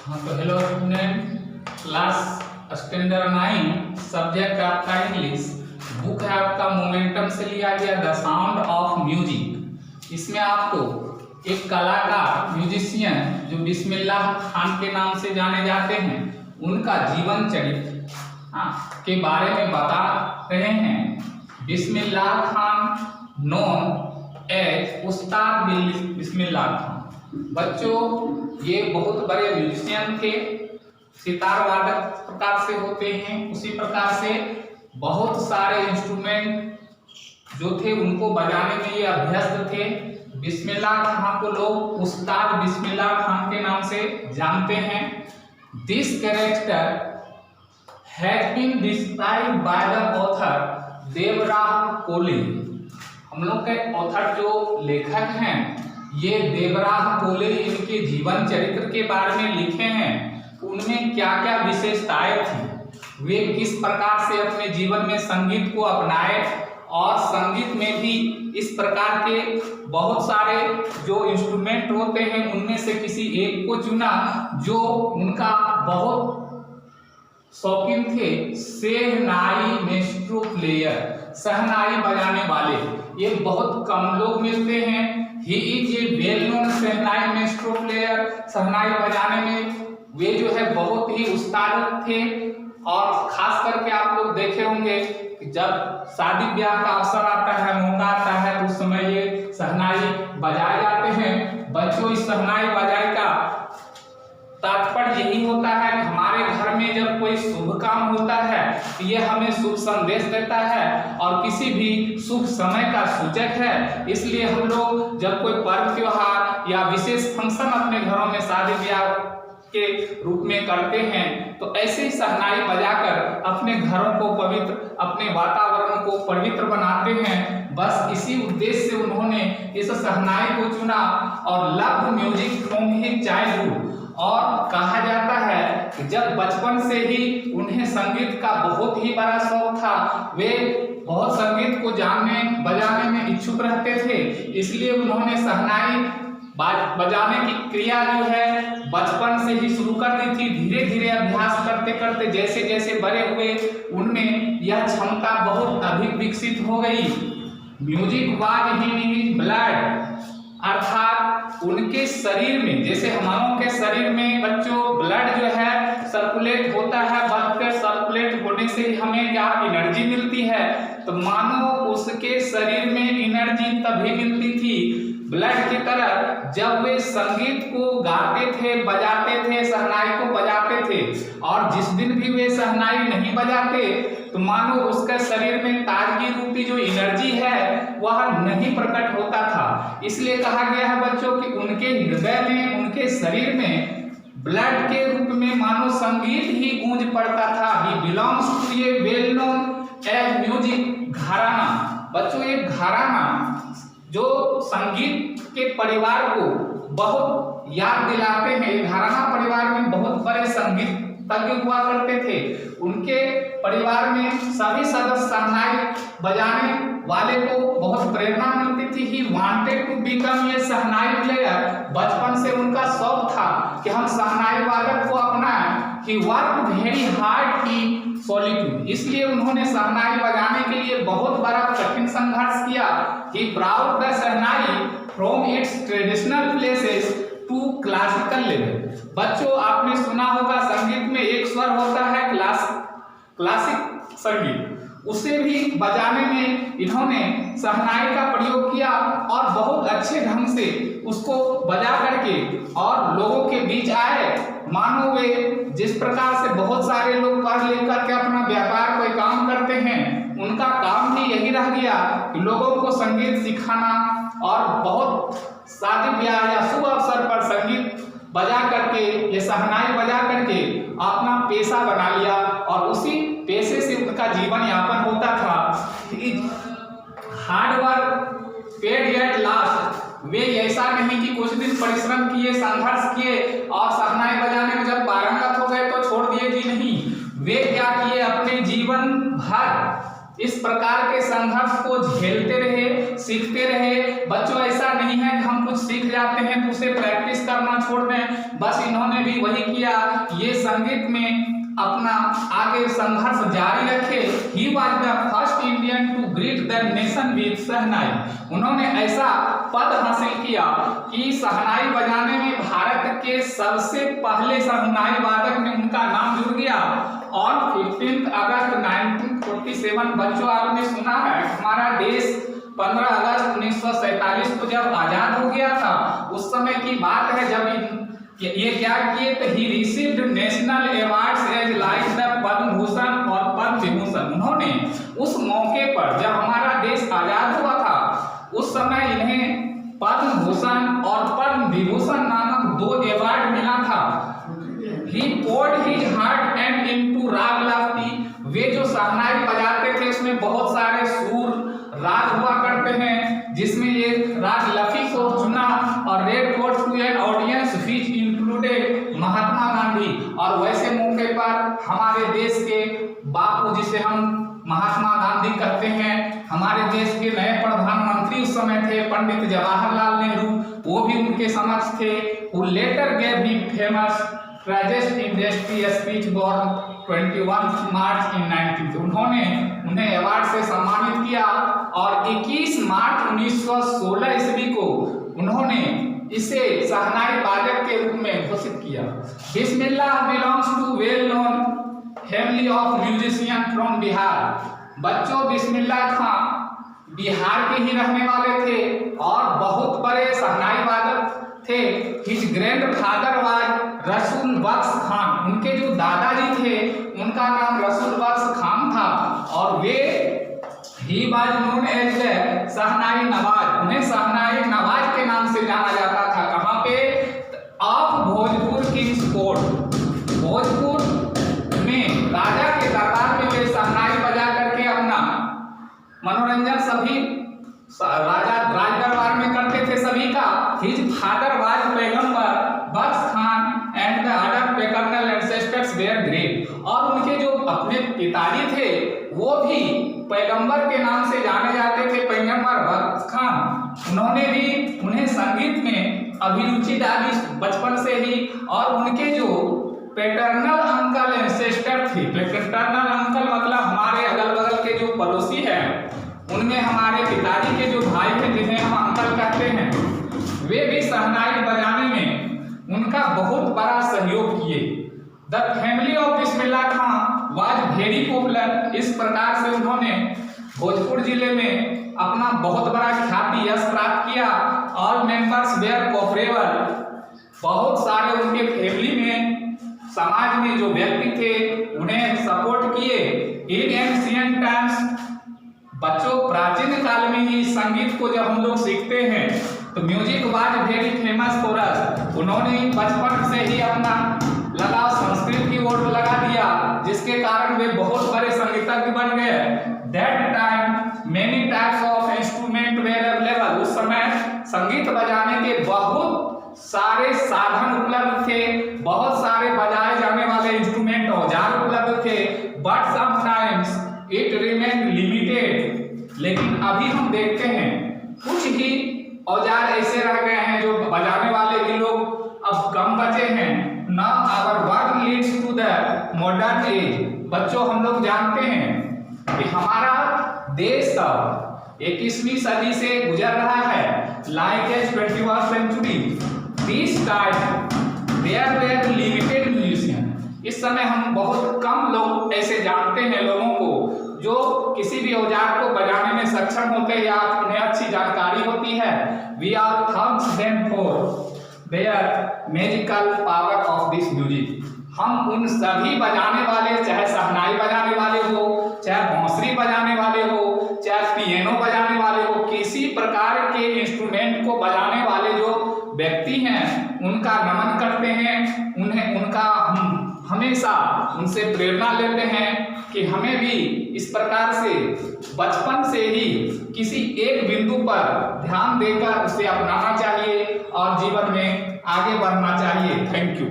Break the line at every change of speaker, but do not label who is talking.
हाँ तो hello student, class standard 9 subject आपका इंग्लिश, बुक है आपका मोमेंटम से लिया गया द साउंड ऑफ म्यूजिक। इसमें आपको एक कलाकार म्यूजिशियन जो बिस्मिल्लाह खान के नाम से जाने जाते हैं उनका जीवन चरित्र के बारे में बता रहे हैं। बिस्मिल्लाह खान नोन एज उस्ताद बिस्मिल्लाह खान। बच्चों, ये बहुत बड़े म्यूजिशियन थे, सितार वादक प्रकार से होते हैं, उसी प्रकार से बहुत सारे इंस्ट्रूमेंट जो थे उनको बजाने में ये अभ्यस्त थे। बिस्मिल्लाह खान को लोग उस्ताद बिस्मिल्लाह खान के नाम से जानते हैं। This character has been described by the author Deborah Cole. हम लोग के ऑथर जो लेखक हैं ये देवराह कोले इनके जीवन चरित्र के बारे में लिखे हैं। उनमें क्या क्या विशेषताएं थी, वे किस प्रकार से अपने जीवन में संगीत को अपनाए और संगीत में भी इस प्रकार के बहुत सारे जो इंस्ट्रूमेंट होते हैं उनमें से किसी एक को चुना जो उनका बहुत शौकीन थे। शहनाई मेस्ट्रो प्लेयर, शहनाई बजाने वाले, ये बहुत कम लोग मिलते हैं। He is a well known shehnai maestro player. शहनाई बजाने में वे जो है बहुत ही उस्ताद थे और खास करके आप लोग देखे होंगे कि जब शादी ब्याह का अवसर आता है, मौका आता है तो उस समय ये शहनाई बजाए जाते हैं। बच्चों, इस शहनाई बजाए का तात्पर्य यही होता है कि हमारे घर में जब कोई शुभ काम होता है तो ये हमें शुभ संदेश देता है और किसी भी शुभ समय का सूचक है। इसलिए हम लोग जब कोई पर्व त्योहार या विशेष फंक्शन अपने घरों में शादी ब्याह के रूप में करते हैं तो ऐसे ही शहनाई बजाकर अपने घरों को पवित्र, अपने वातावरण को पवित्र बनाते हैं। बस इसी उद्देश्य से उन्होंने इस शहनाई को चुना और love music from his childhood. और कहा जाता है कि जब बचपन से ही उन्हें संगीत का बहुत ही बड़ा शौक था, वे बहुत संगीत को जानने बजाने में इच्छुक रहते थे। इसलिए उन्होंने शहनाई बजाने की क्रिया जो है बचपन से ही शुरू कर दी थी। धीरे धीरे अभ्यास करते करते जैसे जैसे बड़े हुए उनमें यह क्षमता बहुत अधिक विकसित हो गई। Music was in his blood, अर्थात उनके शरीर में, जैसे हमारों के शरीर में बच्चों ब्लड जो है सर्कुलेट होता है, ब्लड के सर्कुलेट होने से हमें क्या एनर्जी मिलती है, तो मानो उसके शरीर में एनर्जी तभी मिलती थी ब्लड की तरह जब वे संगीत को गाते थे, बजाते थे, शहनाई को बजाते थे। और जिस दिन भी वे शहनाई नहीं बजाते तो मानो उसके शरीर में ताजगी रूपी जो एनर्जी है वह नहीं प्रकट होता था। इसलिए कहा गया है बच्चों कि उनके हृदय में, उनके शरीर में ब्लड के रूप में मानो संगीत ही गूंज पड़ता था। He belongs to a well known as music gharana. बच्चों, एक घराना जो संगीत के परिवार को बहुत याद दिलाते हैं। घराना परिवार में बहुत बड़े संगीत तज्ञ हुआ करते थे। उनके परिवार में सभी सदस्य शहनाई बजाने वाले को बहुत प्रेरणा मिलती थी। He wanted to become a shehnai player. बचपन से उनका शौक था कि हम शहनाई वादक को अपनाएं। He worked very hard in solitude. इसलिए उन्होंने शहनाई बजाने के लिए बहुत बड़ा कठिन संघर्ष किया। He brought the shehnai from its traditional places to classical level. बच्चों, आपने सुना होगा संगीत में एक स्वर होता है क्लासिक संगीत, उसे भी बजाने में इन्होंने शहनाई का प्रयोग किया और बहुत अच्छे ढंग से उसको बजा करके और लोगों के बीच आए। मानो वे जिस प्रकार से बहुत सारे लोग पढ़ लिख करके अपना व्यापार कोई काम करते हैं, उनका काम भी यही रह गया कि लोगों को संगीत सिखाना और बहुत शादी ब्याह या शुभ अवसर पर संगीत बजा करके, ये शहनाई बजा करके अपना पेशा बना लिया और उसी पेशे से उनका जीवन यापन होता था। Hard work paid at last. वे ऐसा नहीं कि कुछ दिन परिश्रम किए, संघर्ष किए और शहनाई बजाने में जब पारंगत हो गए तो छोड़ दिए जी नहीं। वे क्या किए, अपने जीवन भर इस प्रकार के संघर्ष को झेलते रहे, सीखते रहे। बच्चों, ऐसा नहीं है कि हम कुछ सीख जाते हैं तो उसे प्रैक्टिस करना छोड़ दें। बस इन्होंने भी वही किया, ये संगीत में अपना आगे संघर्ष जारी रखे। He was the first Indian to greet the nation with shehnai. उन्होंने ऐसा पद हासिल किया कि शहनाई बजाने में भारत के सबसे पहले शहनाई वादक में उनका नाम जुड़ गया। और 15 अगस्त 1947 बच्चों आपने सुना है हमारा देश 15 अगस्त 1947 को जब आजाद हो गया था, उस समय की बात है जब ये क्या किए तो he received national awards as like the Padma Bhushan और पद्म विभूषण। उन्होंने उस मौके पर जब हमारा देश आजाद हुआ था उस समय इन्हें पद्म भूषण और पद्म विभूषण नामक 2 अवार्ड मिला था। ही poured his heart and into राग लाफी। वे जो शहनाई बजाते थे उसमें बहुत सारे सुर राग हुआ करते हैं, जिसमें ये राग लफी को चुना और red coat to an audience which included Mahatma Gandhi. और वैसे मौके पर हमारे देश के बापू जिसे हम महात्मा गांधी कहते हैं, हमारे देश के नए प्रधानमंत्री उस समय थे पंडित जवाहरलाल नेहरू, वो भी उनके समक्ष थे। who later gave him famous Tragist Industry speech born 21 March in 19 उन्होंने उन्हें अवार्ड से सम्मानित किया और 21 मार्च 1916 ईस्वी को उन्होंने इसे शहनाई वादक के रूप में घोषित किया। Bismillah belongs to well known family of musician from Bihar. बच्चों, बिस्मिल्लाह खां बिहार के ही रहने वाले थे और बहुत बड़े शहनाई वादक थे। हिज ग्रैंडफादर वाज रसूल बख्श खान। उनके जो दादाजी थे उनका नाम रसूल बख्श खान था और वे he was known as the shehnai nawaz. उन्हें शहनाई नवाज के नाम से जाना जाता था। कहाँ पे? Of Bhojpur Kings court. Bhojpur में राजा के दरबार में वे शहनाई बजा करके अपना मनोरंजन सभी राजा राज दरबार में करते थे सभी का। His father was Paigambar Bakhsh Khan and the other paternal ancestors were great. और उनके जो अपने पिताजी थे वो भी पैगंबर के नाम से जाने जाते थे, पैगंबर बख्श खान। उन्होंने भी उन्हें संगीत में अभिरुचि डाली बचपन से ही। और उनके जो पैटर्नल अंकल एंसेस्टर थे, पैटर्नल अंकल मतलब हमारे अगल बगल के जो पड़ोसी हैं, उनमें हमारे पिताजी के जो भाई थे जिन्हें हम अंकल कहते हैं, वे भी शहनाई बजाने में उनका बहुत बड़ा सहयोग किए। The family of Bismillah Khan was very popular. इस प्रकार से उन्होंने भोजपुर जिले में अपना बहुत बड़ा ख्याति यश प्राप्त किया। All members were cooperable. बहुत सारे उनके फैमिली में समाज में जो व्यक्ति थे उन्हें सपोर्ट किए। इन एंशिएंट टाइम्स बच्चों, प्राचीन काल में ही संगीत को जब हम लोग सीखते हैं तो music was very famous for us. उन्होंने बचपन से ही अपना लगाव संस्कृत की ओर लगा दिया, जिसके कारण वे बहुत बड़े संगीतज्ञ बन गए। That time many types of instrument were available. उस समय संगीत बजाने के बहुत सारे साधन उपलब्ध थे, बहुत सारे बजाए जाने वाले इंस्ट्रूमेंट औजार उपलब्ध थे। But sometimes it remain limited. लेकिन अभी हम देखते हैं कुछ ही औजार ऐसे रह गए हैं जो बजाने वाले भी लोग अब कम बचे हैं। Now our work leads to the modern age. बच्चों, हम लोग जानते हैं कि हमारा देश अब 21वीं सदी से गुजर रहा है। Like as 21st century this time there were limited musician. इस समय हम बहुत कम लोग ऐसे जानते हैं लोगों को जो किसी भी औजार को बजाने में सक्षम होते हैं या उन्हें अच्छी जानकारी होती है। We are thanks them for their magical power of this music. हम उन सभी बजाने वाले, चाहे शहनाई बजाने वाले हो, चाहे बांसुरी बजाने वाले हो, चाहे पियानो बजाने वाले हो, किसी प्रकार के इंस्ट्रूमेंट को बजाने वाले जो व्यक्ति हैं उनका नमन करते हैं। उन्हें उनका हम हमेशा उनसे प्रेरणा लेते हैं कि हमें भी इस प्रकार से बचपन से ही किसी एक बिंदु पर ध्यान देकर उसे अपनाना चाहिए और जीवन में आगे बढ़ना चाहिए। Thank you.